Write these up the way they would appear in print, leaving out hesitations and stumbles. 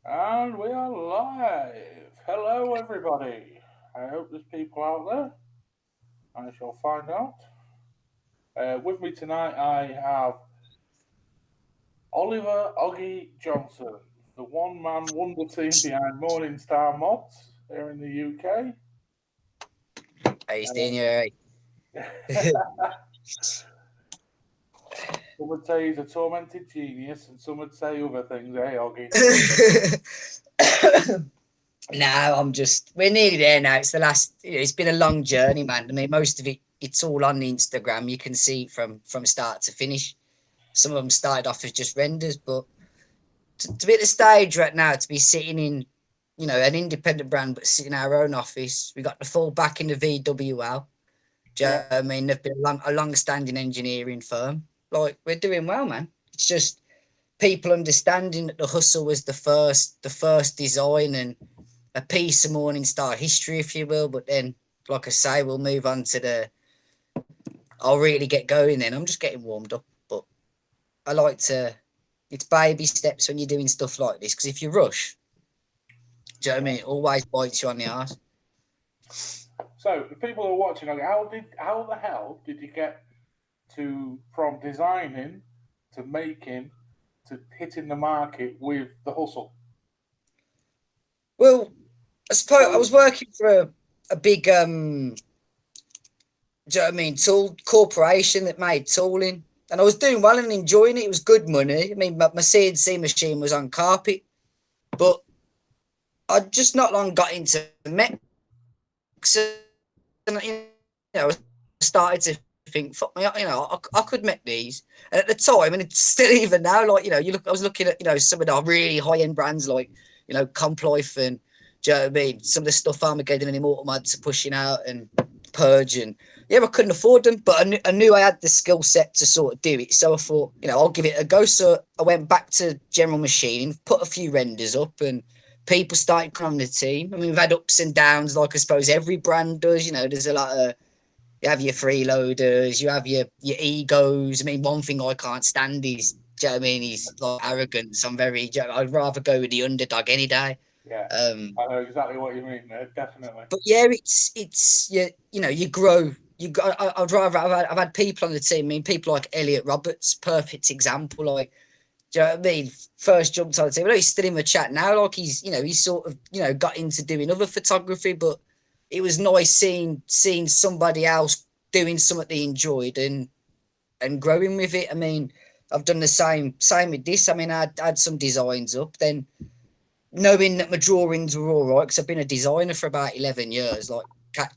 And we are live. Hello, everybody. I hope there's people out there. I shall find out. With me tonight, I have Oliver Oggy Johnson, the one man wonder team behind Morning Star Modz here in the UK. How you doing? You alright? Some would say he's a tormented genius, and some would say other things, eh, Oggy? No, we're nearly there now. It's the last, it's been a long journey, man. I mean, most of it's all on Instagram. You can see from start to finish. Some of them started off as just renders, but to be at the stage right now, to be sitting in, an independent brand, but sitting in our own office, we got the full back in the VWL. Do you know Yeah. what I mean? They've been a long-standing engineering firm. Like, we're doing well, man. It's just people understanding that the hustle was the first design and a piece of Morning Star history, if you will. But then, like I say, we'll move on to I'll really get going then. I'm just getting warmed up. But I like to, it's baby steps when you're doing stuff like this. Because if you rush, do you know what I mean? It always bites you on the arse. So, the people who are watching, how the hell did you get to from designing to making to hitting the market with the hustle? Well, I suppose I was working for a big, do you know what I mean, tool corporation that made tooling. And I was doing well and enjoying it. It was good money. I mean, my CNC machine was on carpet, but I just not long got into mechs, and I started to think, fuck me, I could make these. And at the time, and it's still even now, like I was looking at some of the really high end brands like Complife and do you know what I mean? Some of the stuff Armageddon and Immortal Mods are pushing out and Purge and yeah, I couldn't afford them, but I knew I had the skill set to sort of do it. So I thought, I'll give it a go. So I went back to general machining, put a few renders up, and people started coming on the team. I mean, we've had ups and downs, like I suppose every brand does. There's a lot of you have your freeloaders, you have your egos. I mean, one thing I can't stand is, do you know what I mean? He's like arrogance. I'd rather go with the underdog any day. Yeah, Um, I know exactly what you mean. Definitely. but yeah, it's you grow. I'd rather I've had people on the team. I mean, people like Elliot Roberts, perfect example. Like, do you know what I mean? First jumped on the team. I know he's still in the chat now. Like he's sort of got into doing other photography, but it was nice seeing somebody else doing something they enjoyed and growing with it. I mean, I've done the same with this. I mean, I had some designs up, then knowing that my drawings were all right, because I've been a designer for about 11 years, like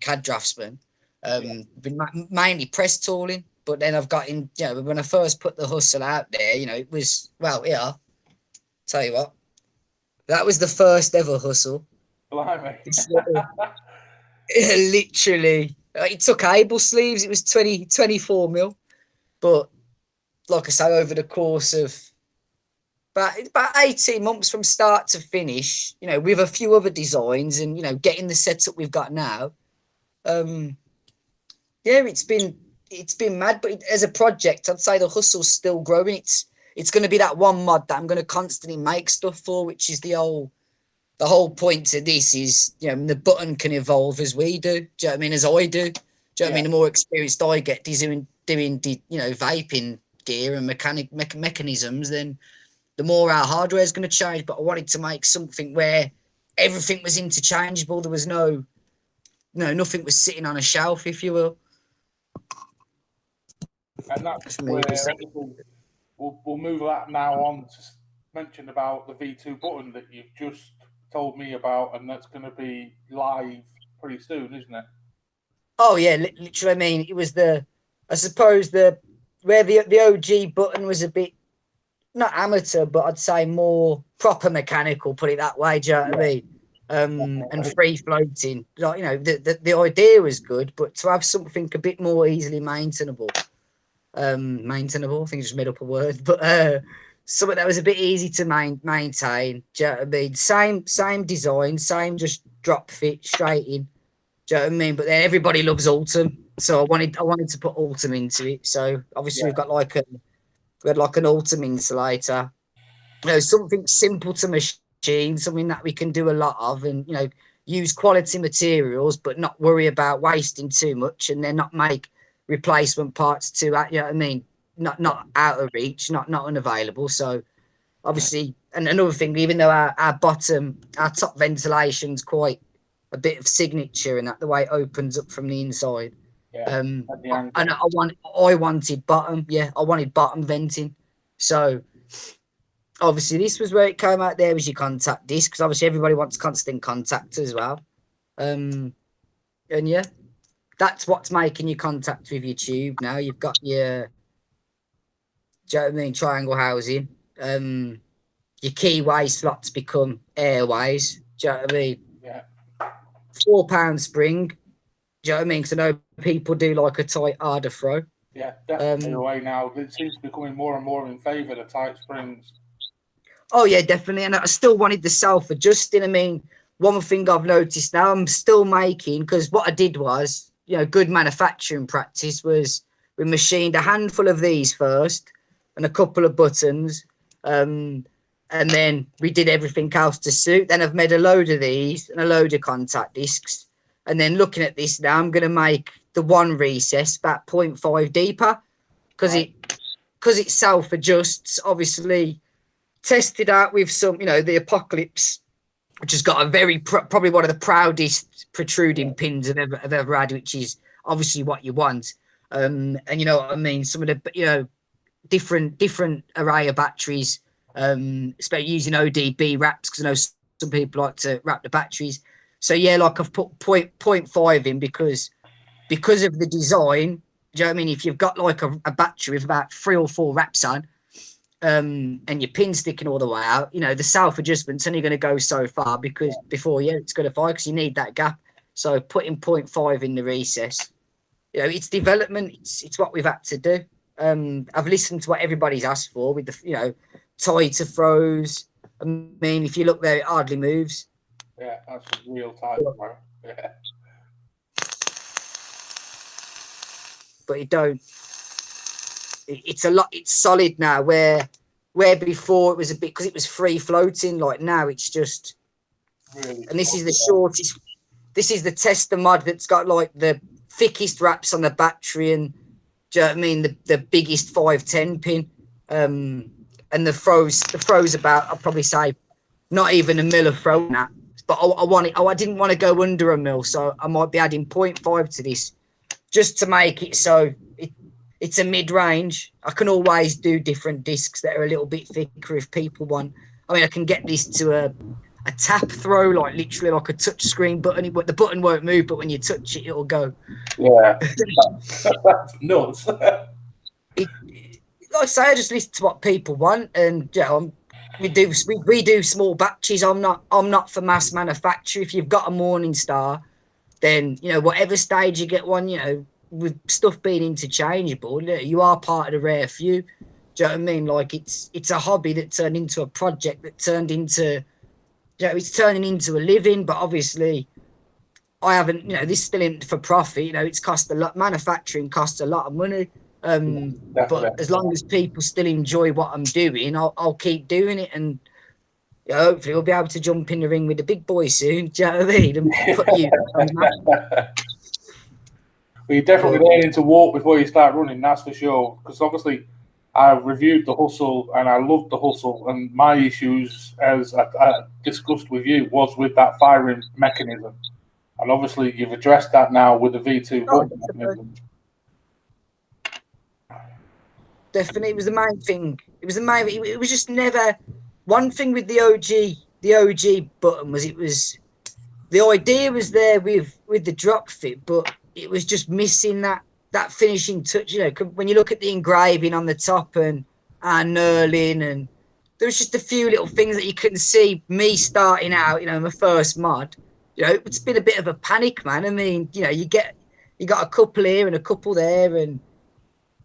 CAD draftsman. Yeah. Been mainly press tooling, but then I've got in, when I first put the hustle out there, it was, well, yeah, tell you what, that was the first ever hustle. Blimey. It's literally, it took cable sleeves, it was 24 mil, but like I say, over the course of about 18 months from start to finish, with a few other designs and, getting the setup we've got now. Um, yeah, it's been mad, but as a project, I'd say the hustle's still growing. It's going to be that one mod that I'm going to constantly make stuff for, which is the whole point to this is, the button can evolve as we do. Do you know what I mean? As I do. Do you know what I Yeah. mean? The more experienced I get doing vaping gear and mechanisms, then the more our hardware is going to change. But I wanted to make something where everything was interchangeable. There was nothing was sitting on a shelf, if you will. And that's For me, where obviously we'll move that now on to mention about the V2 button that you've just told me about, and that's going to be live pretty soon, isn't it? oh yeah, literally. I mean, it was I suppose where the OG button was a bit not amateur, but I'd say more proper mechanical. Put it that way. Do you know what I Yeah. mean? And free floating. Like the idea was good, but to have something a bit more easily maintainable. Maintainable. I think I just made up a word, but something that was a bit easy to maintain. Do you know what I mean? Same design, same just drop fit straight in. Do you know what I mean? But then everybody loves Ultim, so I wanted to put Ultim into it. So obviously we had like an Ultim insulator. Something simple to machine, machine, something that we can do a lot of, and use quality materials, but not worry about wasting too much, and then not make replacement parts too, not out of reach, not unavailable. So obviously, and another thing, even though our top ventilation's quite a bit of signature, and that the way it opens up from the inside. And I wanted bottom, I wanted bottom venting. So obviously this was where it came out. There was your contact disc, because obviously everybody wants constant contact as well. And yeah, that's what's making your contact with your tube now. You've got your, do you know what I mean, triangle housing. Your keyway slots become airways. Do you know what I mean? Yeah. £4 spring. Do you know what I mean? Because I know people do like a tight, harder throw. Yeah, definitely the way now. It seems to be becoming more and more in favour of tight springs. Oh, yeah, definitely. And I still wanted the self-adjusting. I mean, one thing I've noticed now, I'm still making, because what I did was, good manufacturing practice was we machined a handful of these first and a couple of buttons. And then we did everything else to suit. Then I've made a load of these and a load of contact discs. And then looking at this now, I'm going to make the one recess about 0.5 deeper, because it self-adjusts. Obviously, tested out with some, the Apocalypse, which has got a probably one of the proudest protruding pins I've ever had, which is obviously what you want. And you know what I mean? Some of the, different array of batteries, especially using ODB wraps, because I know some people like to wrap the batteries. So yeah, like I've put 0.5 in because of the design. Do you know what I mean? If you've got like a battery with about 3 or 4 wraps on, and your pin sticking all the way out, the self-adjustment's only going to go so far, because before it's going to fire, because you need that gap. So putting 0.5 in the recess, it's development. It's what we've had to do. I've listened to what everybody's asked for with the, tighter throws. I mean, if you look there, it hardly moves. Yeah, that's real tight. Yeah. But it don't. It's a lot. It's solid now. Where before it was a bit, because it was free floating. Like now, it's just. Really. And this is the shortest. This is the tester mod that's got like the thickest wraps on the battery, and do you know what I mean, the biggest 510 pin. And the throws about, I'll probably say, not even a mil of throw in that. But I didn't want to go under a mil, so I might be adding 0.5 to this, just to make it so it's a mid-range. I can always do different discs that are a little bit thicker if people want. I mean, I can get this to a tap throw, like literally like a touch screen button. The button won't move, but when you touch it, it'll go. Yeah, that's nuts. Like I say, I just listen to what people want, and we do small batches. I'm not for mass manufacture. If you've got a Morning Star, then whatever stage you get one, with stuff being interchangeable, you are part of the rare few. Do you know what I mean? Like it's a hobby that turned into a project that turned into, it's turning into a living. But obviously, I haven't. This is still in for profit. It's cost a lot. Manufacturing costs a lot of money. But as long as people still enjoy what I'm doing, I'll keep doing it, and hopefully we'll be able to jump in the ring with the big boys soon. Do you know what I mean? And put you on that. Well, you're definitely learning to walk before you start running, that's for sure. Because obviously, I've reviewed the hustle and I loved the hustle. And my issues, as I discussed with you, was with that firing mechanism. And obviously, you've addressed that now with the V2 mechanism. Definitely, it was the main thing. It was just never one thing with the OG button was the idea was there with the drop fit, but it was just missing that finishing touch. When you look at the engraving on the top and knurling, and there was just a few little things that you couldn't see. Me starting out, my first mod, it's been a bit of a panic, man. I mean, you got a couple here and a couple there, and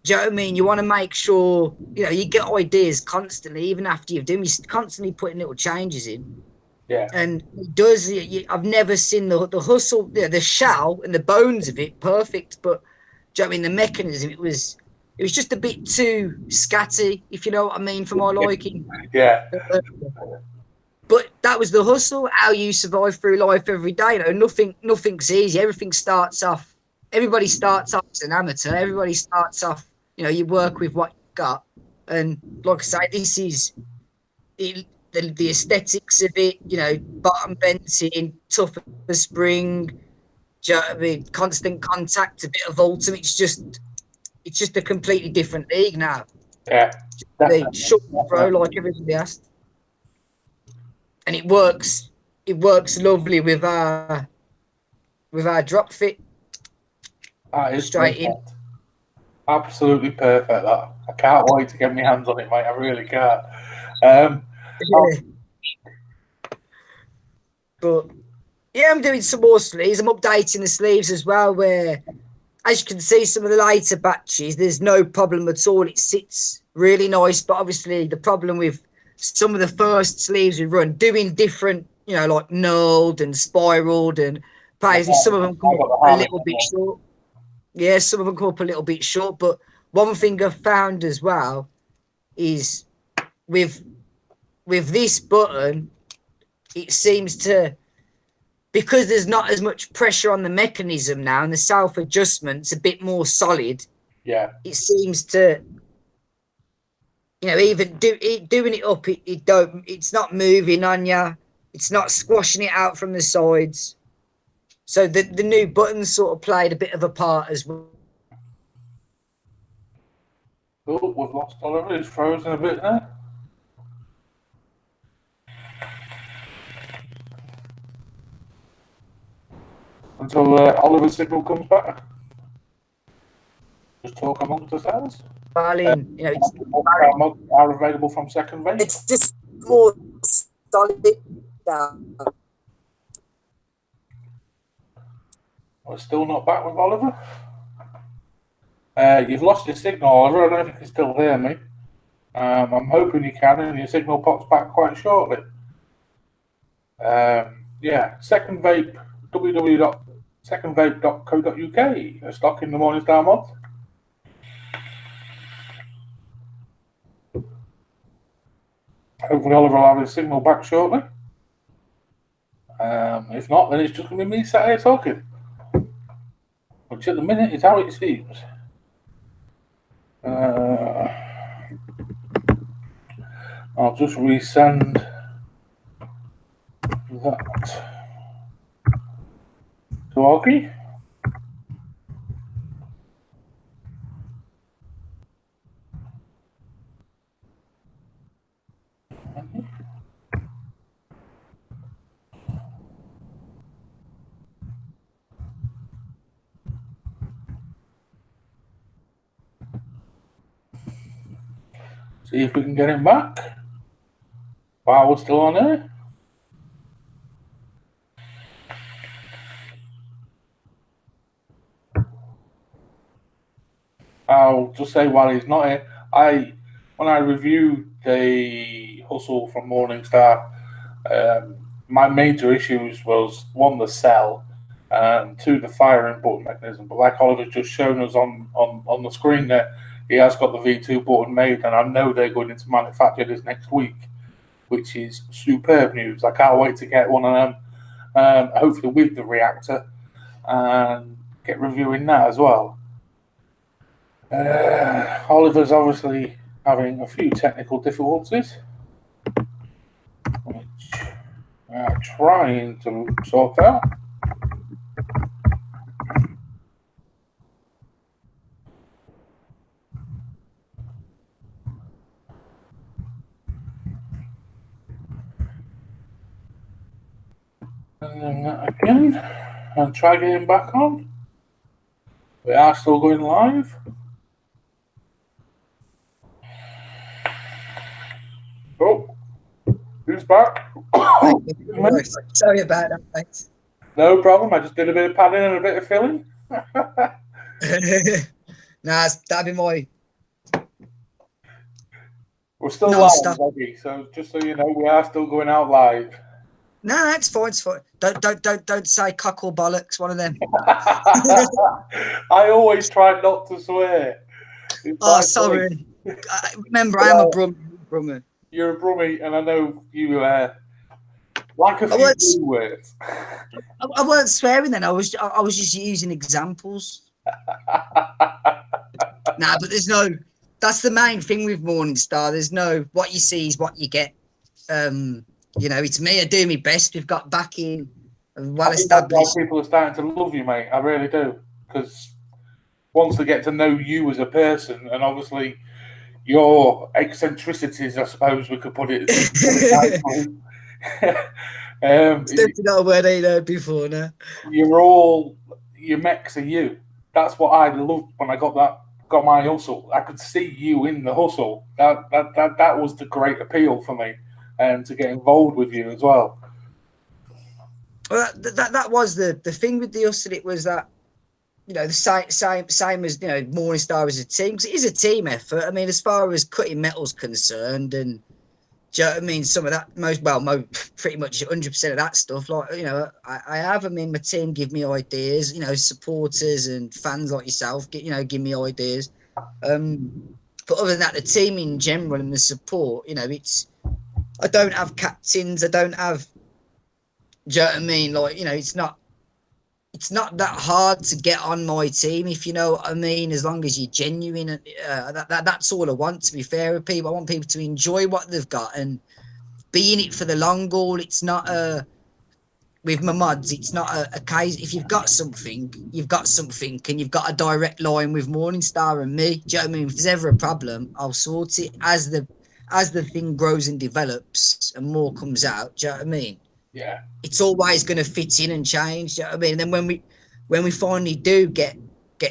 do you know what I mean? You want to make sure, you get ideas constantly, even after you've done, you're constantly putting little changes in. Yeah. And it does, I've never seen the hustle, the shell and the bones of it perfect, but do you know what I mean? The mechanism, it was just a bit too scatty, if you know what I mean, for my liking. Yeah. But that was the hustle, how you survive through life every day. You know, nothing's easy. Everybody starts off as an amateur. Everybody starts off, you know, you work with what you've got. And like I say, this is the aesthetics of it, you know, bottom venting, tough as spring, do you know what I mean? Constant contact, a bit of ultimate. It's just a completely different league now. Yeah, They short throw like everybody else. And it works lovely with our drop fit. That is straight perfect. Absolutely perfect. That I can't wait to get my hands on it, mate. I really can't. Yeah. But yeah, I'm doing some more sleeves. I'm updating the sleeves as well, where, as you can see, some of the later batches, there's no problem at all. It sits really nice. But obviously, the problem with some of the first sleeves we run, doing different, you know, like nulled and spiraled and basically some of them come up a little bit short. Yeah, some of them come up a little bit short. But one thing I've found as well is with this button, it seems to, because there's not as much pressure on the mechanism now and the self-adjustment's a bit more solid. Yeah. It seems to, you know, even doing it up, it's not moving on you. It's not squashing it out from the sides. So the new buttons sort of played a bit of a part as well. Oh, we've lost Oliver. He's frozen a bit there. Until Oliver's signal comes back. Just talk amongst ourselves. You know, it's are available from second vape. It's just more solid now. We're still not back with Oliver. You've lost your signal, Oliver. I don't know if you can still hear me. I'm hoping you can, and your signal pops back quite shortly. Yeah, Second Vape, www.secondvape.co.uk. Stock in the Morning Star Modz. Hopefully Oliver will have his signal back shortly. If not, then it's just going to be me sat here talking. Which at the minute is how it seems. I'll just resend that to Oggy. See if we can get him back while we're still on air. I'll just say while he's not here, when I reviewed the hustle from Morning Star, my major issues was one, the cell, and two, the firing button mechanism. But like Oliver's just shown us on the screen there, he has got the V2 button made, and I know they're going into manufacture this next week, which is superb news. I can't wait to get one of them, hopefully with the reactor, and get reviewing that as well. Oliver's obviously having a few technical difficulties, which we are trying to sort out. And then that again, and try getting back on. We are still going live. Oh, who's back? Sorry about that, mate. No problem. I just did a bit of padding and a bit of filling. Nah, that'd be my. We're still live, Oggy, so just so you know, we are still going out live. No, that's fine. It's fine. Don't say cock or bollocks. One of them. I always try not to swear. Sorry. Remember, I am a Brummy. You're a Brummy, and I know you Like a I few weren't, new words. I weren't swearing then. I was just using examples. Nah, but there's no. That's the main thing with Morning Star. There's no what you see is what you get. It's me. I do my best. We've got backing, well I think that's why established. people are starting to love you, mate. I really do. Because once they get to know you as a person, and obviously your eccentricities, I suppose we could put it nicely. It's definitely not a word I ain't heard before now. You're all your mechs are you. That's what I loved when I got my hustle. I could see you in the hustle. That was the great appeal for me, and to get involved with you as well. Well, that was the thing with the hustle. It was that the same as Morning Star as a team, because it is a team effort. I mean, as far as cutting metal's concerned, and do you know what I mean? Some of that, pretty much 100% of that stuff. Like, I have. I mean, my team give me ideas. Supporters and fans like yourself, give me ideas. But other than that, the team in general and the support, I don't have captains. I don't have. Do you know what I mean? Like, it's not that hard to get on my team, if you know what I mean, as long as you're genuine. That's all I want, to be fair with people. I want people to enjoy what they've got and be in it for the long haul. It's not with my mods, it's not a case. If you've got something, you've got something, and you've got a direct line with Morning Star and me. Do you know what I mean? If there's ever a problem, I'll sort it as the thing grows and develops and more comes out. Do you know what I mean? Yeah. It's always going to fit in and change. Do you know what I mean? And then when we finally do get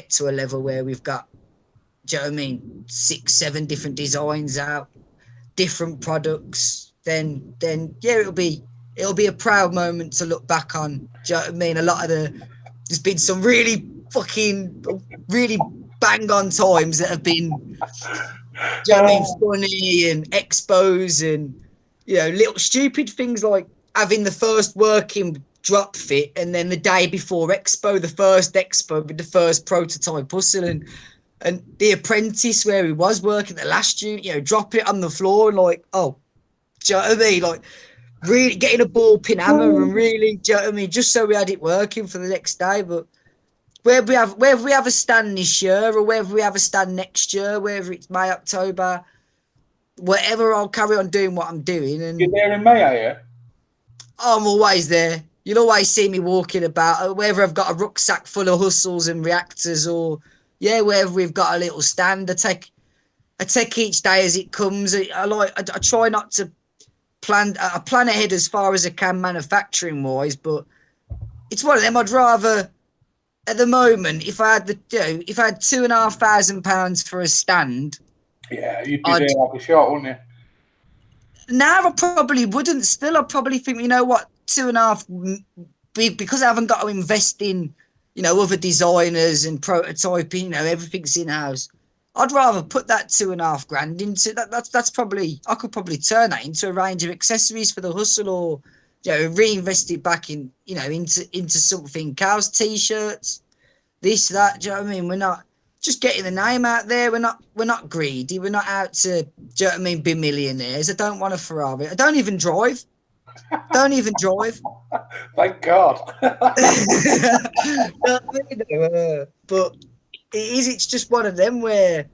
to a level where we've got, do you know what I mean, 6, 7 different designs out, different products, then yeah, it'll be a proud moment to look back on. Do you know what I mean? There's been some really bang on times that have been, do you know what I mean, funny and expos and little stupid things like having the first working drop fit, and then the day before expo, the first expo with the first prototype hustle, and the apprentice where he was working the last unit, drop it on the floor and like, oh, do you know what I mean? Like, really getting a ball pin hammer and really, do you know what I mean? Just so we had it working for the next day. But whether we have a stand this year or whether we have a stand next year, whether it's May, October, whatever, I'll carry on doing what I'm doing. And you're there in May, are you? I'm always there. You'll always see me walking about, whether I've got a rucksack full of hustles and reactors, or whether we've got a little stand. I take each day as it comes. I try not to plan. I plan ahead as far as I can, manufacturing wise. But it's one of them. I'd rather, at the moment, if I had £2,500 for a stand. Yeah, you'd be there like a shot, wouldn't you? Now I probably wouldn't. Still, I'd probably think, you know what, 2.5, because I haven't got to invest in, other designers and prototyping. Everything's in house. I'd rather put that 2.5 grand into that. That's probably, I could probably turn that into a range of accessories for the hustle, or reinvest it back in, into something else, t-shirts, this, that. Do you know what I mean? We're not just getting the name out there. We're not greedy. We're not out to, do you know what I mean, be millionaires. I don't want a Ferrari. I don't even drive. Thank God. But it's just one of them where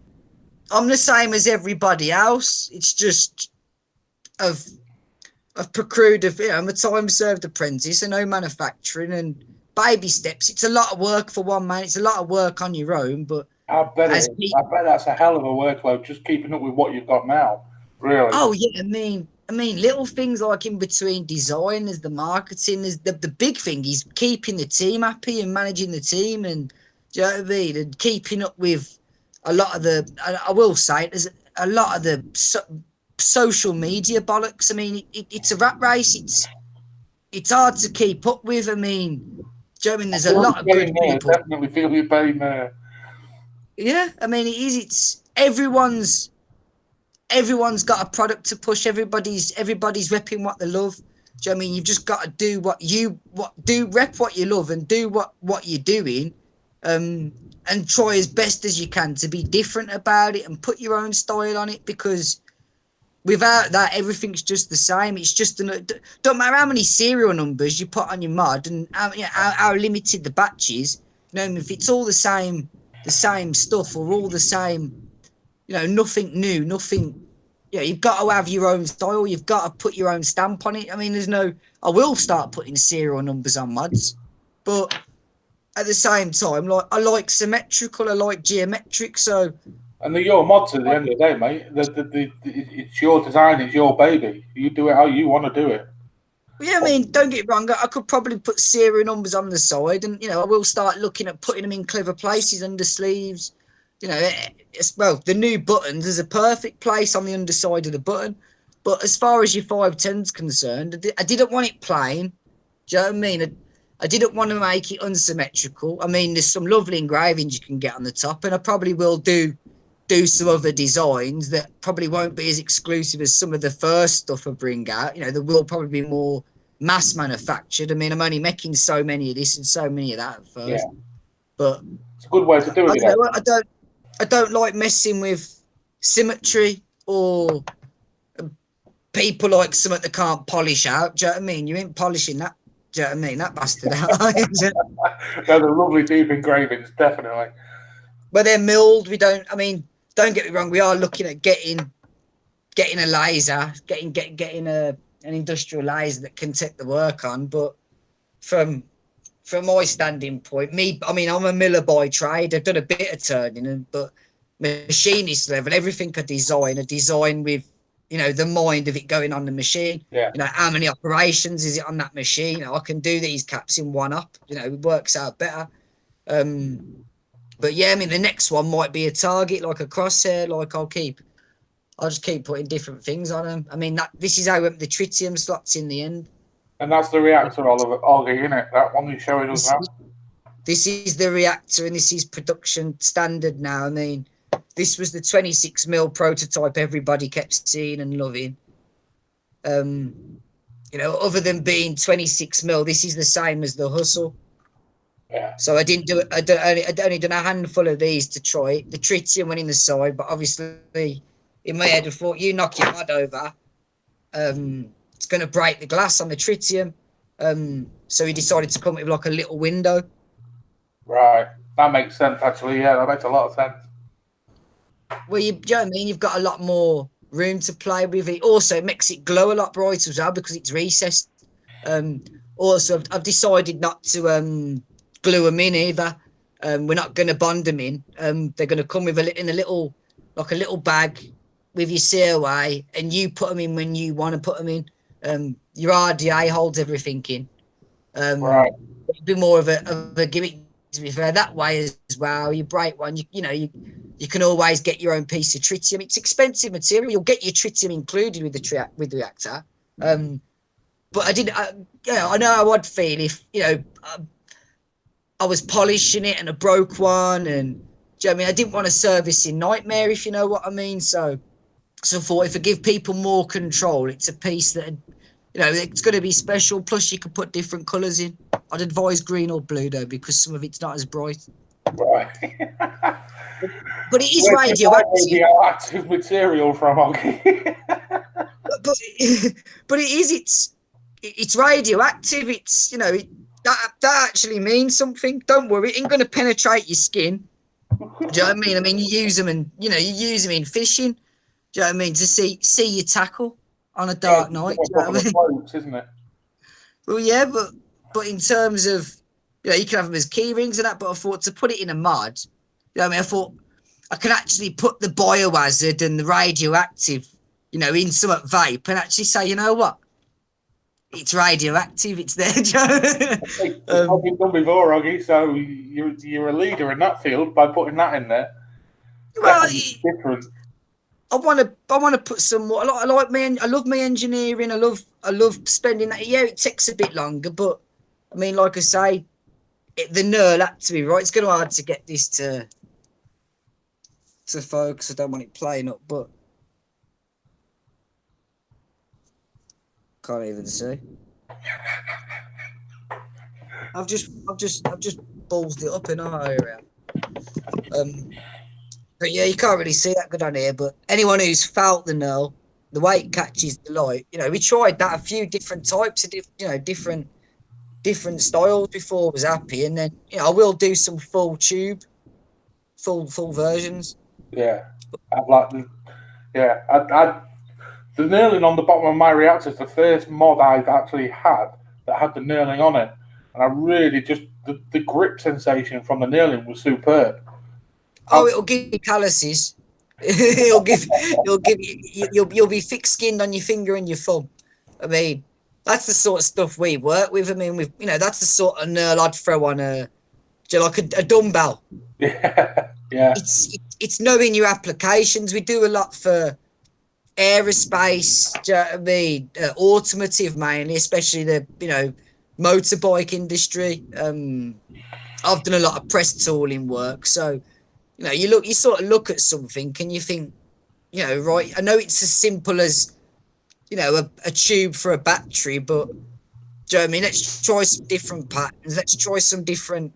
I'm the same as everybody else. It's just I've procured I'm a time-served apprentice. I know manufacturing and baby steps. It's a lot of work for one man. It's a lot of work on your own, but I bet that's a hell of a workload, just keeping up with what you've got now. Really? Oh yeah, I mean, little things like in between designers, the marketing, is the big thing is keeping the team happy and managing the team, and do you know what I mean? And keeping up with a lot of I will say it, there's a lot of the social media bollocks. I mean, it's a rat race. It's hard to keep up with. I mean, do you know what I mean? There's a lot of good people. Definitely feel your pain there. Yeah, I mean, it is. It's everyone's got a product to push. Everybody's repping what they love. Do you know what I mean? You've just got to do rep what you love and do what you're doing, and try as best as you can to be different about it and put your own style on it, because Without that, everything's just the same. It's just don't matter how many serial numbers you put on your mod and how limited the batch is. You know, if it's all the same stuff or all the same, you know, nothing new, nothing. Yeah, you've got to have your own style. You've got to put your own stamp on it. I mean, I will start putting serial numbers on mods, but at the same time, like I like symmetrical, I like geometric. So, and they're your mods at the end of the day, mate. It's your design, it's your baby. You do it how you want to do it. yeah, I mean, don't get me wrong. I could probably put serial numbers on the side, and I will start looking at putting them in clever places under sleeves. Well, the new buttons, there's a perfect place on the underside of the button. But as far as your 510's concerned, I didn't want it plain. Do you know what I mean? I didn't want to make it unsymmetrical. I mean, there's some lovely engravings you can get on the top, and I probably will do some other designs that probably won't be as exclusive as some of the first stuff I bring out. There will probably be more mass manufactured. I mean, I'm only making so many of this and so many of that at first. Yeah. But it's a good way to do it. I don't like messing with symmetry or people like something that can't polish out. Do you know what I mean? You ain't polishing that. Do you know what I mean? That bastard out. They're the lovely deep engravings, definitely. But they're milled. Don't get me wrong. We are looking at getting a laser, getting an industrial laser that can take the work on. But from my standing point, I'm a miller by trade. I've done a bit of turning, but machinist level, everything I design with, the mind of it going on the machine. Yeah. How many operations is it on that machine? I can do these caps in one up. It works out better. But yeah, the next one might be a target, like a crosshair. Like I'll just keep putting different things on them. This is how the tritium slots in the end. And that's the reactor, Oliver Oggy, isn't it? That one you're showing us now. This is the reactor, and this is production standard now. This was the 26mm prototype everybody kept seeing and loving. Other than being 26mm, this is the same as the Hustle. Yeah. So I didn't do it. I'd only done a handful of these to try it. The tritium went in the side, but obviously in my head I thought, you knock your mod over, it's going to break the glass on the tritium. So he decided to come with like a little window. Right. That makes sense, actually. Yeah, that makes a lot of sense. Well, you know what I mean? You've got a lot more room to play with it. Also, it makes it glow a lot brighter as well because it's recessed. Also, I've decided not to glue them in either. We're not going to bond them in. They're going to come with in a little bag with your COA, and you put them in when you want to put them in. Your RDA holds everything in. Right. It'd be more of a gimmick, to be fair. That way as well, you break one, you can always get your own piece of tritium. It's expensive material. You'll get your tritium included with the reactor. But I know how I'd feel if I was polishing it and I broke one, and do you know what I mean? I didn't want a servicing nightmare, if you know what I mean. So I thought if I give people more control, it's a piece that it's going to be special. Plus, you can put different colours in. I'd advise green or blue though, because some of it's not as bright. Right. But it is radioactive. Material from Oggy. but it is. It's radioactive. It's that actually means something. Don't worry, it ain't going to penetrate your skin. Do you know what I mean? You use them and you use them in fishing. Do you know what I mean? To see your tackle on a dark night. Do you know what I mean? Floats, isn't it? Well, yeah, but in terms of you can have them as key rings and that. But I thought to put it in a mod. You know what I mean? I thought I can actually put the biohazard and the radioactive, in some vape and actually say, you know what? It's radioactive. It's there, Joe. It's not been done before, Oggy. So you're a leader in that field by putting that in there. Well, different. I want to put some more. I love my engineering. I love spending that. Yeah, it takes a bit longer, but like I say, the knurl had to be right. It's going to be hard to get this to focus. I don't want it playing up, but. Can't even see. I've just ballsed it up in our area. But yeah, you can't really see that good on here. But anyone who's felt the knurl, the way it catches the light. You know, we tried that a few different types of different styles before I was happy, and then I will do some full tube, full versions. Yeah, I'd like the, yeah, the knurling on the bottom of my reactor is the first mod I've actually had that had the knurling on it, and I really just the grip sensation from the knurling was superb. Oh, it'll give you calluses. You'll be thick-skinned on your finger and your thumb. I mean, that's the sort of stuff we work with. I mean, that's the sort of knurl I'd throw on like a dumbbell. Yeah, yeah. It's knowing your applications. We do a lot for aerospace. Do you know what I mean? Automotive mainly, especially the motorbike industry. I've done a lot of press tooling work, so you sort of look at something and you think, right, I know it's as simple as, a tube for a battery, but do you know what I mean? Let's try some different patterns. Let's try some different,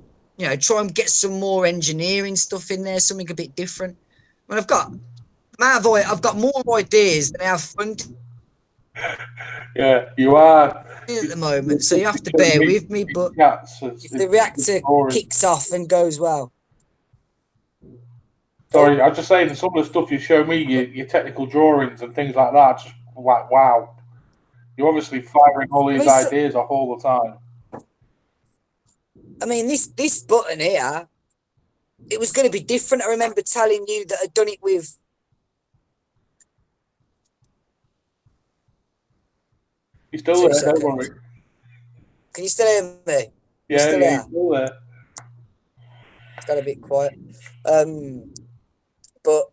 try and get some more engineering stuff in there, something a bit different. I mean, I've got more ideas than I have fun. Yeah, you are At the moment, so you have to bear with me, but if the reactor kicks off and goes well. Sorry, I was just saying some of the stuff you show me, your technical drawings and things like that, just like, wow. You're obviously firing all these ideas off all the time. I mean, this button here, it was going to be different. I remember telling you that I'd done it with... You're still there, don't worry. Can you still hear me? Yeah, you're still there. It's got a bit quiet. But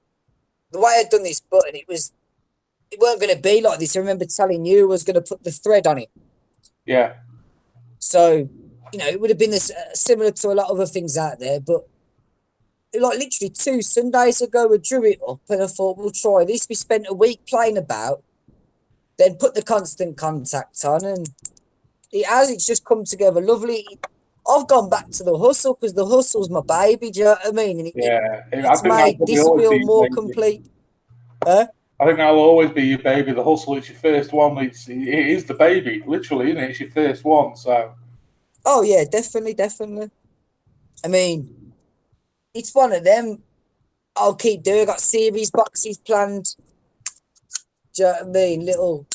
the way I'd done this button, it weren't going to be like this. I remember telling you I was going to put the thread on it. Yeah. So, it would have been similar to a lot of other things out there, but like literally 2 Sundays ago, I drew it up and I thought, we'll try this. We spent a week playing about, then put the constant contact on, and it's just come together lovely. I've gone back to the hustle because the hustle's my baby. Do you know what I mean? And it's made this wheel more complete. Huh? I think that'll always be your baby. The hustle is your first one. It is the baby, literally, isn't it? It's your first one. So. Oh yeah, definitely. I mean, it's one of them. I'll keep doing. I got series boxes planned. Do you know what I mean? Little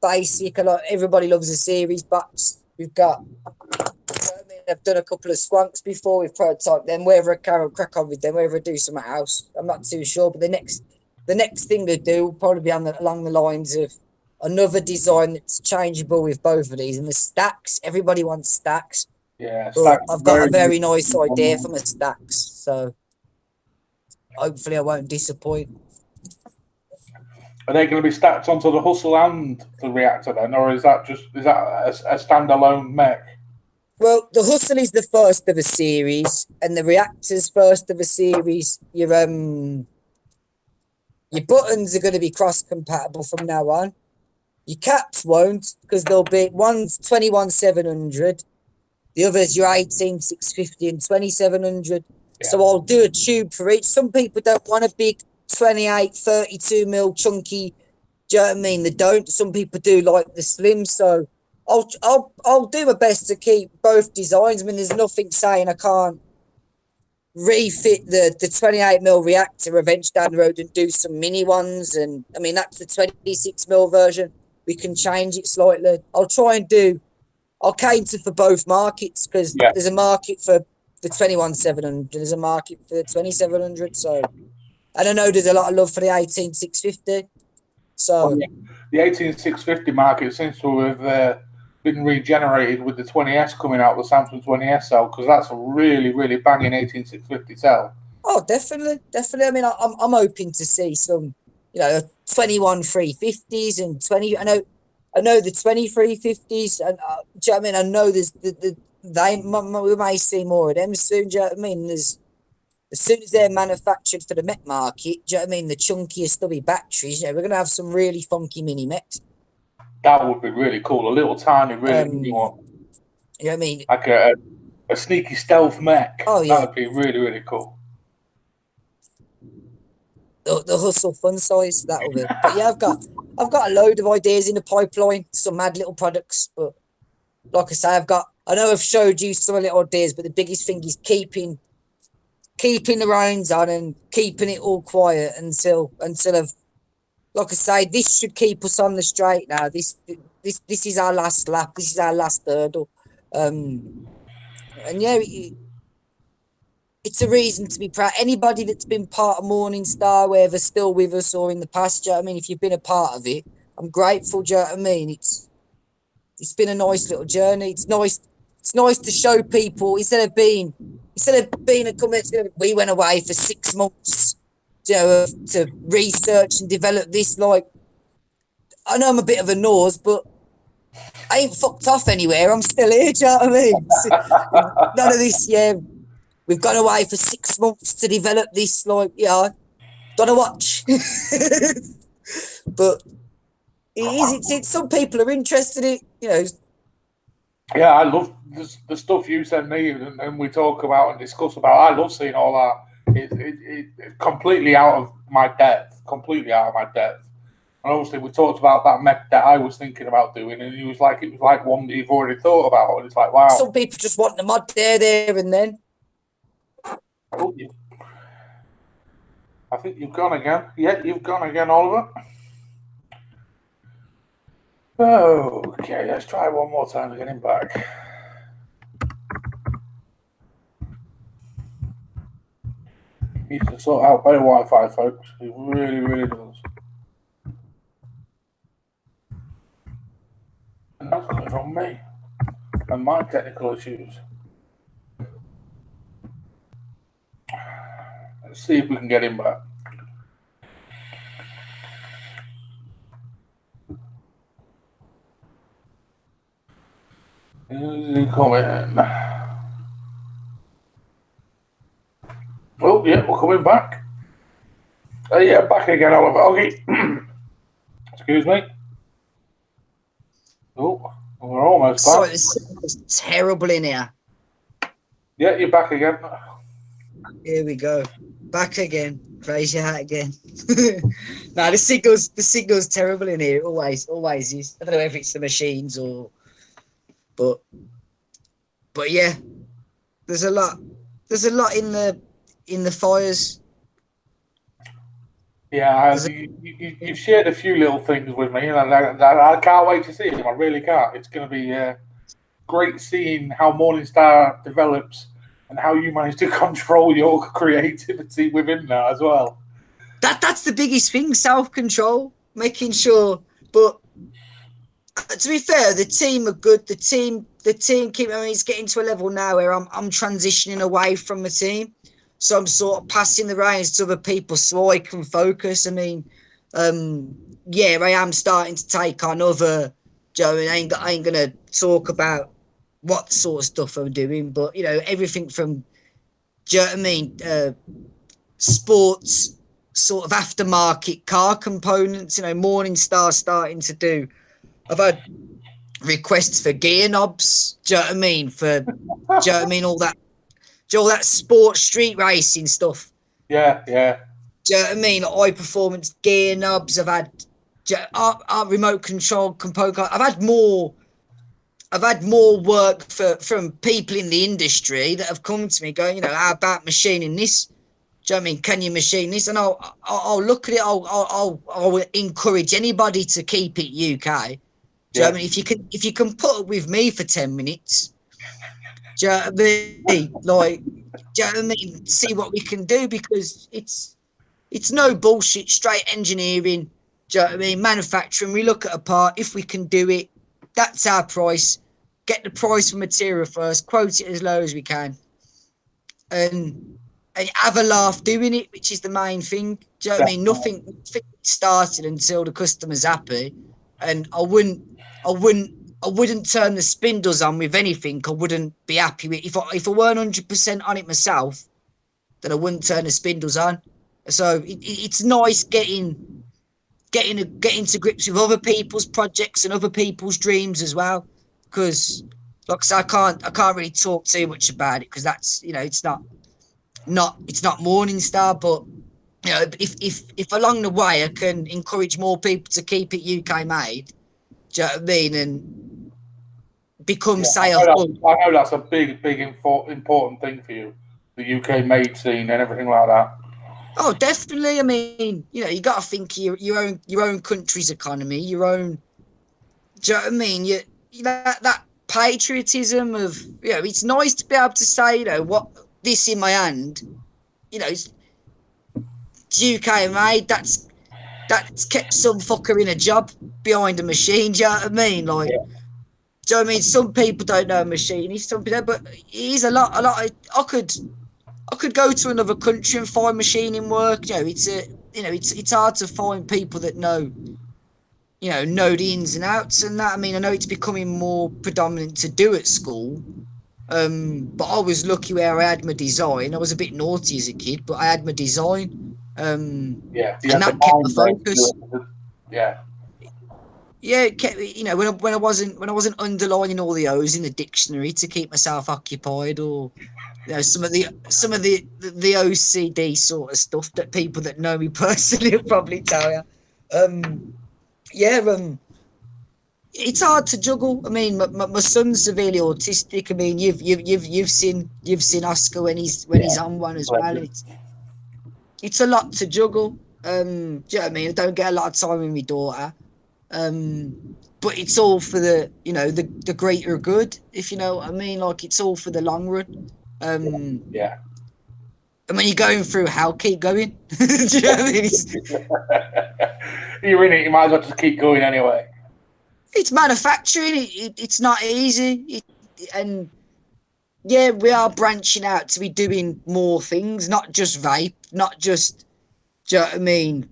basic. Everybody loves a series box. We've got. I've done a couple of squonks before. We've prototyped them. Whether I crack on with them, whether I do something else, I'm not too sure. But the next thing to do will probably be along the lines of another design that's changeable with both of these. And the stacks, everybody wants stacks. Yeah, I've got a very nice idea for my stacks, so hopefully I won't disappoint. Are they going to be stacked onto the hustle and the reactor then, or is that a standalone mech? Well, the hustle is the first of a series, and the reactor's first of a series. Your buttons are going to be cross-compatible from now on. Your caps won't, because they'll be one's 21700, the other's your 18650 and 2700. Yeah. So I'll do a tube for each. Some people don't want a big 28, 32 mil chunky. Do you know what I mean? They don't. Some people do like the slim. So I'll do my best to keep both designs. I mean, there's nothing saying I can't refit the 28 mil reactor eventually down the road and do some mini ones. And I mean, that's the 26 mil version. We can change it slightly. I'll cater for both markets because there's a market for the 21700, there's a market for the 2700. So, and I know there's a lot of love for the 18650. So, the 18650 market seems to have been regenerated with the 20S coming out, the Samsung 20S cell, because that's a really, really banging 18650 cell. Oh, definitely. I mean, I'm hoping to see some, 21 350s and 20. I know the 2350s, and do you know what I mean? I know there's we may see more of them soon. Do you know what I mean? As soon as they're manufactured for the mech market, do you know what I mean? The chunkier, stubby batteries, we're going to have some really funky mini mechs. That would be really cool. A little tiny, really mini one. You know what I mean? Like a sneaky stealth mech. Oh, yeah. That would be really, really cool. The hustle fun size, that will be. But yeah, I've got a load of ideas in the pipeline, some mad little products, but like I say, I know I've showed you some little ideas, but the biggest thing is keeping the reins on and keeping it all quiet until I've, like I say, this should keep us on the straight now. This is our last lap. This is our last hurdle. And yeah, it's a reason to be proud. Anybody that's been part of Morning Star, whether still with us or in the past, do you know what I mean? If you've been a part of it, I'm grateful. Do you know what I mean? It's been a nice little journey. It's nice to show people instead of being a company. We went away for 6 months, you know, to research and develop this. Like, I know I'm a bit of a nose, but I ain't fucked off anywhere. I'm still here. Do you know what I mean? None of this. Yeah, we've gone away for 6 months to develop this. Like, yeah, gotta watch. But it is. It's some people are interested in it. You know. Yeah, I love the stuff you send me and we talk about and discuss about. I love seeing all that. It's completely out of my depth. Completely out of my depth. And obviously, we talked about that mech that I was thinking about doing, and it was like one that you've already thought about. And it's like, wow. Some people just want the mod there, and then. Oh, yeah. I think you've gone again. Yeah, you've gone again, Oliver. Okay, let's try one more time to get him back. He needs to sort out better Wi-Fi, folks. He really, really does. And that's coming from me and my technical issues. Let's see if we can get him back. Is he coming? Oh, yeah, we're coming back. Yeah, back again, Oliver. Okay. Excuse me. Oh, we're almost back. So it's terrible in here. Yeah, you're back again. Here we go. Back again. Raise your hat again. No, the signal's terrible in here. Always is. I don't know if it's the machines or, but yeah, there's a lot in the fires. Yeah, you've shared a few little things with me, and I can't wait to see them. I really can't. It's going to be great seeing how Morning Star develops and how you manage to control your creativity within that as well. That's the biggest thing, self-control, making sure. But to be fair, the team are good. The team it's getting to a level now where I'm transitioning away from the team. So I'm sort of passing the reins to other people so I can focus. I mean, yeah, I am starting to take on other, Joe, and I ain't going to talk about what sort of stuff I'm doing, but, you know, everything from, do you know what I mean, sports, sort of aftermarket car components, you know, Morning Star starting to do. I've had requests for gear knobs, do you know what I mean, do you know what I mean, all that sports street racing stuff. Yeah. Do you know what I mean? High performance gear knobs. I've had remote control component. I've had more work from people in the industry that have come to me going, you know, how about machining this? Do you know what I mean? Can you machine this? And I'll look at it. I'll encourage anybody to keep it UK. Do you know what I mean? If you can put up with me for 10 minutes, do you know what I mean? Like, do you know what I mean? See what we can do, because it's no bullshit, straight engineering. Do you know what I mean? Manufacturing, we look at a part. If we can do it, that's our price. Get the price for material first, quote it as low as we can. And have a laugh doing it, which is the main thing. Do you know what I mean? Nothing started until the customer's happy. And I wouldn't turn the spindles on with anything I wouldn't be happy with. If I weren't 100% on it myself, then I wouldn't turn the spindles on. So it's nice getting to grips with other people's projects and other people's dreams as well. Because, like I said, I can't really talk too much about it, because that's, you know, it's not Morning Star, but you know, if along the way I can encourage more people to keep it UK made, do you know what I mean, and become I say know that's a big important thing for you, the UK made scene and everything like that. oh, definitely. I mean, you know, you got to think of your own country's economy, your own. Do you know what I mean? You that patriotism of, you know, it's nice to be able to say, you know, what this in my hand, you know, it's UK made. That's kept some fucker in a job behind a machine. Do you know what I mean? Like, Yeah. do you know what I mean? Some people don't know a machinist, some people, but it is a lot. I could go to another country and find machining work. You know, it's hard to find people that know the ins and outs and that. I mean, I know it's becoming more predominant to do at school. But I was lucky where I had my design. I was a bit naughty as a kid, but I had my design. Yeah, you And had the that kept my mind there to focus. do it. Yeah. Yeah, it kept, you know, when I wasn't underlining all the O's in the dictionary to keep myself occupied, or you know, some of the OCD sort of stuff that people that know me personally will probably tell you. Yeah, it's hard to juggle. I mean, my son's severely autistic. I mean, you've seen Oscar when he's on one as well, and it's a lot to juggle. Do you know what I mean? I don't get a lot of time with my daughter. But it's all for the, you know, the greater good, if you know what I mean. Like, it's all for the long run. Yeah. And when you're going through hell, keep going. Do you know what I mean? You're in it, you might as well just keep going anyway. It's manufacturing. It's not easy. And yeah, we are branching out to be doing more things, not just vape, not just, do you know what I mean,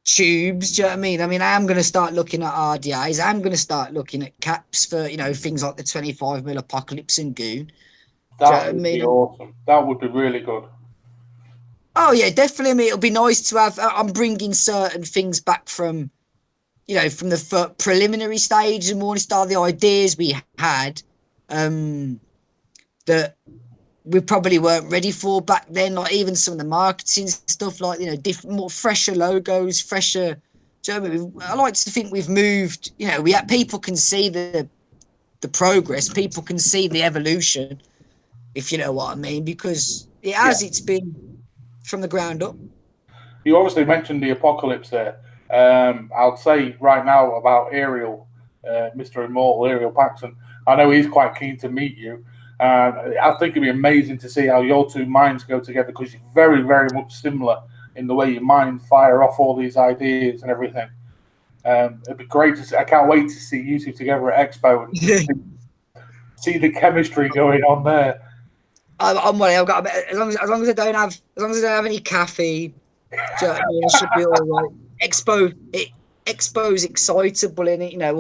tubes. Do you know what I mean? I mean, I am going to start looking at RDAs. I'm going to start looking at caps for, you know, things like the 25mm Apocalypse and Goon. That would be awesome. That would be really good. Oh yeah, definitely. I mean, it'll be nice to have. I'm bringing certain things back from, you know, from the preliminary stage of Morning Star, the ideas we had, that we probably weren't ready for back then. Like, even some of the marketing stuff, like, you know, different, more fresher logos, fresher. Do you know what I mean? I like to think we've moved. You know, people can see the progress. People can see the evolution, if you know what I mean, because it has. It's been from the ground up. You obviously mentioned the Apocalypse there. I'll say right now about Ariel, Mr. Immortal, Ariel Paxson. I know he's quite keen to meet you. I think it'd be amazing to see how your two minds go together, because you're very, very much similar in the way your mind fire off all these ideas and everything. It'd be great to see. I can't wait to see you two together at Expo and see the chemistry going on there. I'm worried. I've got as long as I don't have any caffeine. Do you know what I mean? I should be all right. Expo's excitable in it. You know,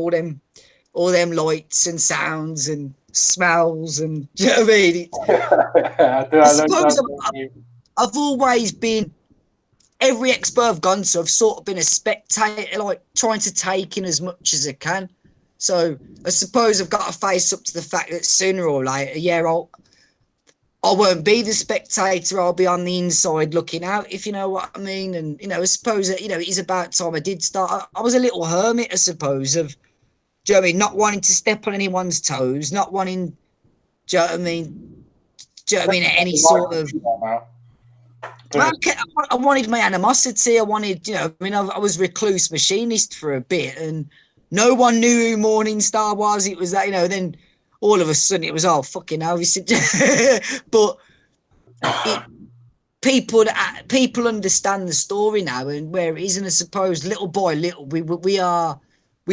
all them lights and sounds and smells, and do you know what I mean? I suppose I've always been, every expo I've gone to, I've sort of been a spectator, like trying to take in as much as I can. So I suppose I've got to face up to the fact that sooner or later, yeah, I won't be the spectator. I'll be on the inside looking out, if you know what I mean. And, you know, I suppose that, you know, it is about time I did start. I was a little hermit, I suppose, of, do you know what I mean, not wanting to step on anyone's toes, not wanting, do you know what I mean? Do you know what I mean? Any sort of. I wanted my animosity. I wanted, you know, I mean, I was recluse machinist for a bit, and no one knew who Morning Star was. It was that, you know, then all of a sudden it was, oh, fucking hell. But people understand the story now and where it is, and I suppose little by little we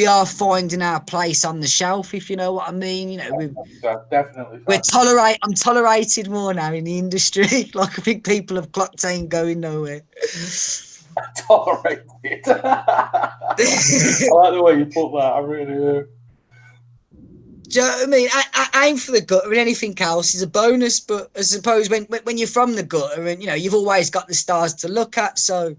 are finding our place on the shelf, if you know what I mean. You know, definitely. I'm tolerated more now in the industry. Like, I think people have clocked ain't going nowhere. Tolerated. I like the way you put that. I really do. Do you know what I mean? I aim for the gutter, and anything else is a bonus. But I suppose when you're from the gutter, and, you know, you've always got the stars to look at. So,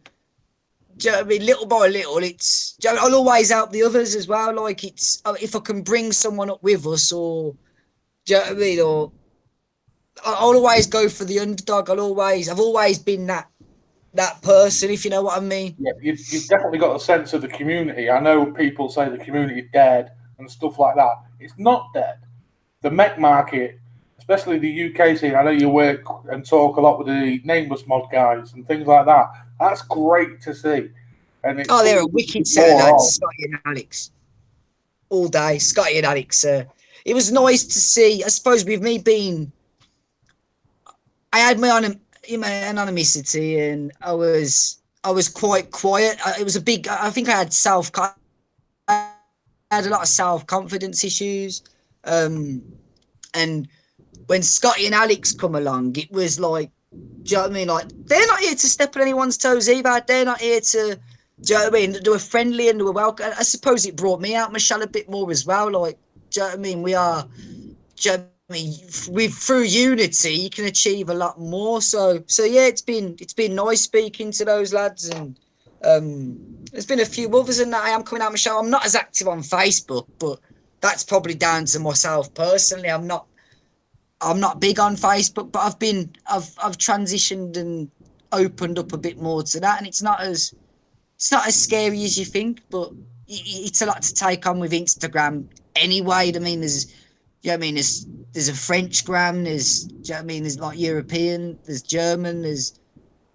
do you know what I mean? Little by little, it's, do you know, I'll always help the others as well. Like, it's, if I can bring someone up with us, or, do you know what I mean? Or I'll always go for the underdog. I've always been that that person, if you know what I mean. Yeah, you've definitely got a sense of the community. I know people say the community is dead and stuff like that. It's not dead. The mech market, especially the UK scene, I know you work and talk a lot with the nameless mod guys and things like that. That's great to see. And it's They're a wicked set of lads, Scotty and Alex. All day, Scotty and Alex. It was nice to see. I suppose with me being, I had my anonymity, and I was quite quiet. It was a big. I think I had a lot of self-confidence issues, and when Scotty and Alex come along, it was like, do you know what I mean? Like, they're not here to step on anyone's toes either. They're not here to, do you know what I mean? They were friendly and they were welcome. I suppose it brought me out my shell a bit more as well. Like, do you know what I mean? We are, do you know what I mean? Through unity, you can achieve a lot more. So yeah, it's been nice speaking to those lads, and there's been a few others in that I am coming out my shell. I'm not as active on Facebook, but that's probably down to myself personally. I'm not big on Facebook, but I've transitioned and opened up a bit more to that, and it's not as scary as you think, but it's a lot to take on with Instagram anyway. I mean, there's, you know what I mean, there's a French gram, there's, do you know what I mean, there's like European, there's German, there's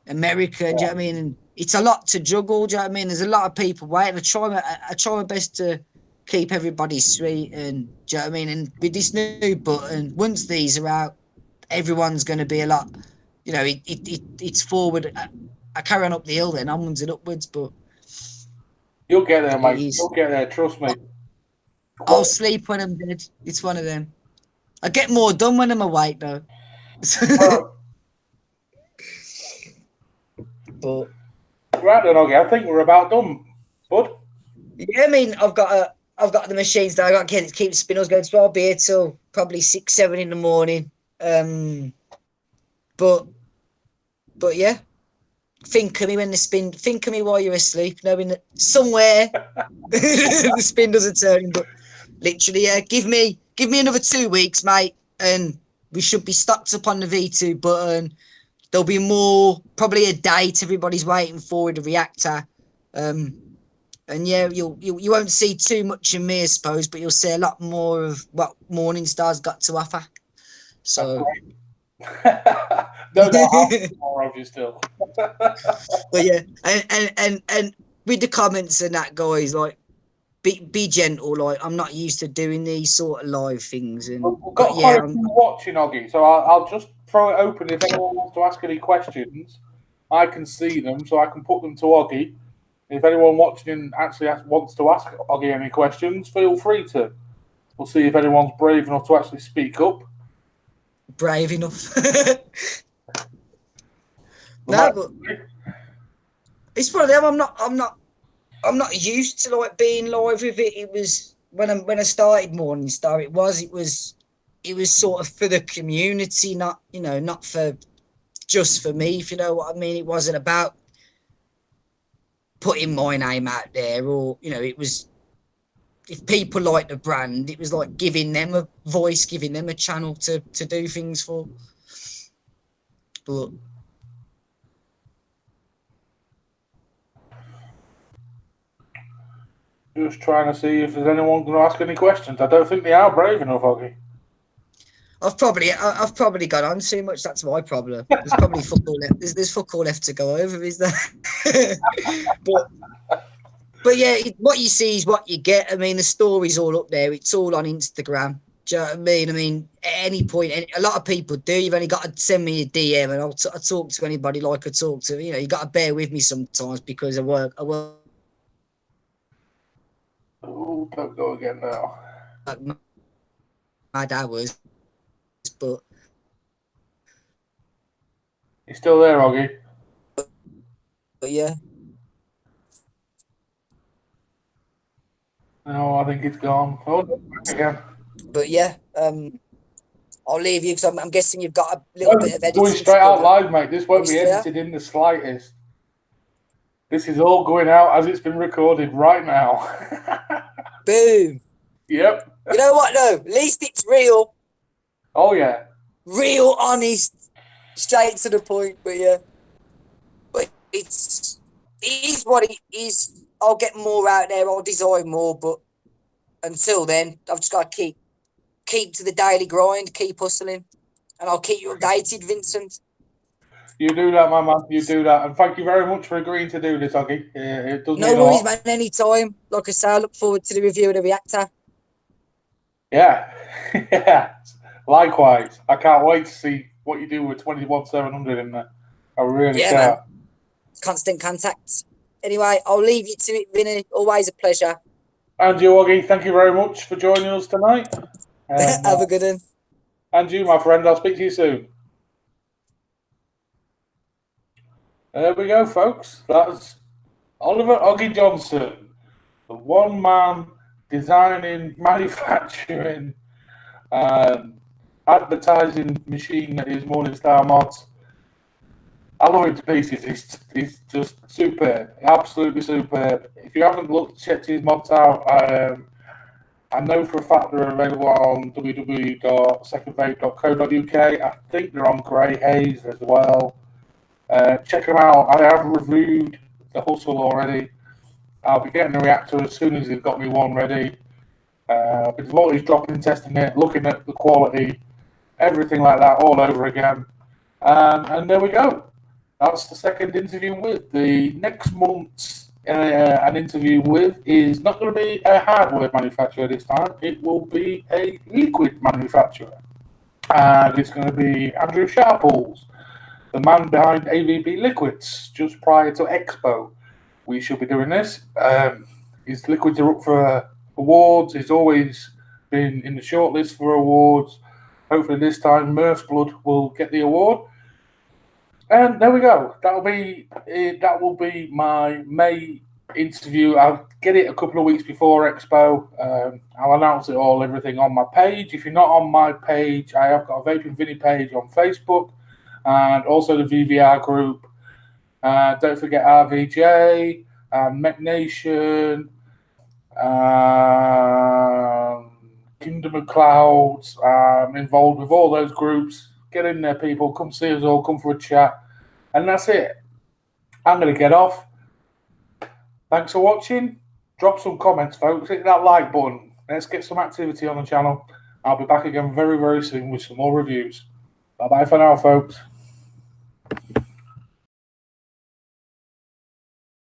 American, do you know what I mean, and it's a lot to juggle, do you know what I mean, there's a lot of people waiting. I try my best to keep everybody sweet, and do you know what I mean, and with this new button, once these are out, everyone's going to be a lot, you know, it's forward. I carry on up the hill then, onwards and upwards, but you'll get there, mate. You'll get there, trust me. I'll sleep when I'm dead. It's one of them. I get more done when I'm awake, though. But right then, Oggy, I think we're about done, bud. Yeah, I mean, I've got the machines that I got to keep the spinners going, so I'll be here till probably 6, 7 in the morning. But yeah, think of me when think of me while you're asleep, knowing that somewhere the spin doesn't turn. But literally, yeah, give me another 2 weeks, mate, and we should be stocked up on the V2 button. There'll be more, probably a date everybody's waiting for, the reactor. And yeah, you won't see too much of me, I suppose, but you'll see a lot more of what Morning Star's got to offer. So no doubt, more of you still. But yeah, and with the comments and that, guys, like, be gentle. Like, I'm not used to doing these sort of live things, and we've got quite a few watching, Oggy, so I'll just throw it open. If anyone wants to ask any questions, I can see them, so I can put them to Oggy. If anyone watching actually wants to ask Oggy any questions, feel free to. We'll see if anyone's brave enough to actually speak up. Brave enough. No, but it's one of them. I'm not used to like being live with it. It was when I started Morning Star. It was sort of for the community, not for just for me. If you know what I mean. It wasn't about putting my name out there, or it was, if people like the brand, it was like giving them a voice, giving them a channel to do things for. But just trying to see if there's anyone going to ask any questions. I don't think they are brave enough, Oggy. I've probably gone on too much. That's my problem. There's probably fuck all left. There's fuck all left to go over, is there? But yeah, what you see is what you get. I mean, the story's all up there. It's all on Instagram. Do you know what I mean? I mean, at any point, a lot of people do. You've only got to send me a DM, and I'll talk to anybody like I talk to. You got to bear with me sometimes because I work. Oh, don't go again now. Mad hours, but you're still there, Oggy? But yeah. No, I think it's gone. Oh, again. But yeah, I'll leave you because I'm guessing you've got a little bit of editing. Going straight out live, mate. This won't be edited in the slightest. This is all going out as it's been recorded right now. Boom. Yep. You know what, though? At least it's real. Oh, yeah. Real, honest, straight to the point. But yeah. it is what it is. I'll get more out there. I'll design more, but until then, I've just got to keep to the daily grind, keep hustling, and I'll keep you updated, Vincent. You do that, my man. You do that, and thank you very much for agreeing to do this, Oggy. It does No mean worries, a lot. man. Anytime. Like I say, I look forward to the review of the reactor. Yeah, yeah. Likewise, I can't wait to see what you do with 21700 in there. I really can't. Man. Constant contact. Anyway, I'll leave you to it, Vinny. Always a pleasure. And you, Oggy, thank you very much for joining us tonight. Have a good one. And you, my friend, I'll speak to you soon. There we go, folks. That's Oliver Oggy Johnson, the one-man designing, manufacturing, advertising machine that is Morning Star Modz. I love him to pieces. He's just superb, absolutely superb. If you haven't checked his mods out, I know for a fact they're available on www.secondvape.co.uk. I think they're on Grey Haze as well. Check them out. I have reviewed the Hustle already. I'll be getting the reactor as soon as they've got me one ready. With voltage dropping, testing it, looking at the quality, everything like that all over again. And there we go. That's the second interview with. The next month's an interview with is not going to be a hardware manufacturer this time. It will be a liquid manufacturer. And it's going to be Andrew Sharples, the man behind AVB Liquids, just prior to Expo. We should be doing this. His liquids are up for awards. He's always been in the shortlist for awards. Hopefully this time Murph's Blood will get the award. And there we go. That will be my May interview. I'll get it a couple of weeks before Expo. I'll announce it all, everything on my page. If you're not on my page, I have got a Vaping Vinny page on Facebook and also the VVR group. Don't forget RVJ, Mech Nation, Kingdom of Clouds. I'm involved with all those groups. Get in there, people. Come see us all. Come for a chat. And that's it. I'm going to get off. Thanks for watching. Drop some comments, folks. Hit that like button. Let's get some activity on the channel. I'll be back again very, very soon with some more reviews. Bye-bye for now, folks.